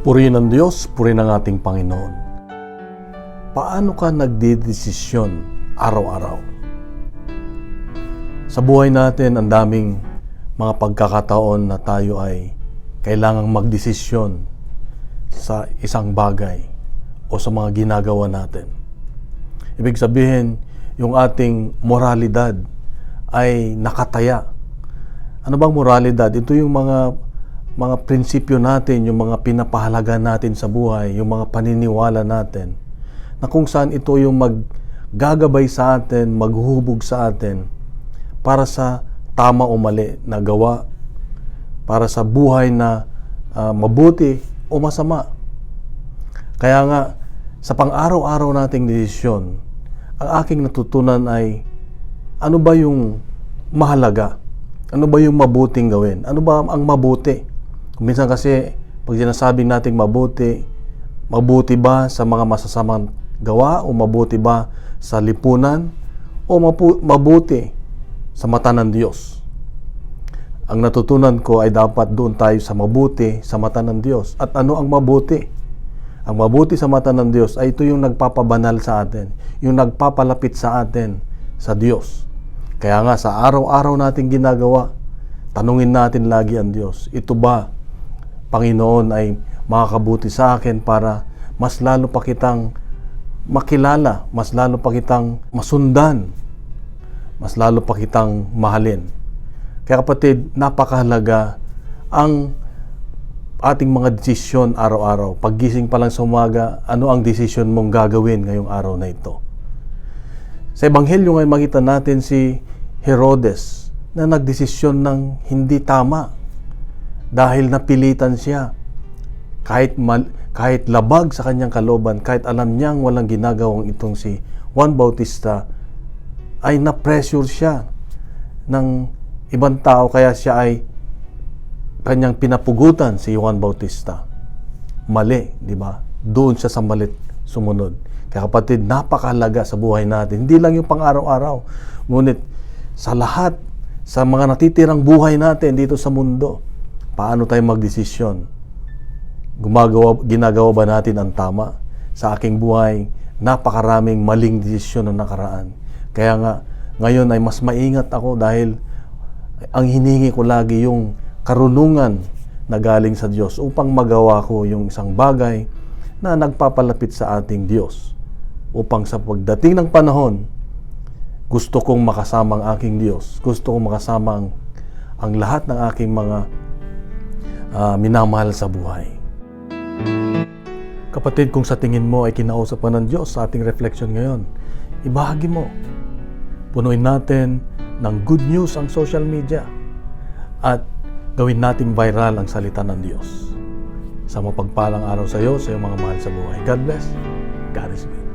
Purihin ng Diyos, purihin ng ating Panginoon. Paano ka nagdedesisyon araw-araw? Sa buhay natin, ang daming mga pagkakataon na tayo ay kailangang magdesisyon sa isang bagay o sa mga ginagawa natin. Ibig sabihin, yung ating moralidad ay nakataya. Ano bang moralidad? Ito yung mga prinsipyo natin, yung mga pinapahalaga natin sa buhay, yung mga paniniwala natin, na kung saan ito yung maggagabay sa atin, maghuhubog sa atin para sa tama o mali na gawa, para sa buhay na mabuti o masama. Kaya nga, sa pang-araw-araw nating desisyon, ang aking natutunan ay ano ba yung mahalaga? Ano ba yung mabuting gawin? Ano ba ang mabuti? Minsan kasi, pag sinasabing nating mabuti ba sa mga masasamang gawa o mabuti ba sa lipunan o mabuti sa mata ng Diyos? Ang natutunan ko ay dapat doon tayo sa mabuti sa mata ng Diyos. At ano ang mabuti? Ang mabuti sa mata ng Diyos ay ito yung nagpapabanal sa atin, yung nagpapalapit sa atin sa Diyos. Kaya nga sa araw-araw nating ginagawa, tanungin natin lagi ang Diyos, ito ba, Panginoon, ay makakabuti sa akin para mas lalo pa kitang makilala, mas lalo pa kitang masundan, mas lalo pa kitang mahalin. Kaya kapatid, napakahalaga ang ating mga desisyon araw-araw. Paggising pa lang sa umaga, ano ang desisyon mong gagawin ngayong araw na ito? Sa Ebanghelyo ngayon makita natin si Herodes na nagdesisyon ng hindi tama dahil napilitan siya. Kahit labag sa kanyang kalooban, kahit alam niyang walang ginagawang itong si Juan Bautista, ay na-pressure siya ng ibang tao, kaya siya ay kanyang pinapugutan si Juan Bautista. Mali, di ba? Doon siya sa malit sumunod. Kaya kapatid, napakahalaga sa buhay natin. Hindi lang yung pang-araw-araw, ngunit sa lahat, sa mga natitirang buhay natin dito sa mundo, paano tayo magdesisyon? Ginagawa ba natin ang tama? Sa aking buhay, napakaraming maling desisyon na nakaraan. Kaya nga, ngayon ay mas maingat ako dahil ang hiningi ko lagi yung karunungan na galing sa Diyos upang magawa ko yung isang bagay na nagpapalapit sa ating Diyos. Upang sa pagdating ng panahon, gusto kong makasama ang aking Diyos. Gusto kong makasama ang lahat ng aking mga minamahal sa buhay. Kapatid, kung sa tingin mo ay kinausap ka ng Diyos sa ating reflection ngayon, ibahagi mo. Punuin natin ng good news ang social media at gawin nating viral ang salita ng Diyos. Sa mapagpalang araw sa iyo, sa iyong mga mahal sa buhay. God bless. God is good.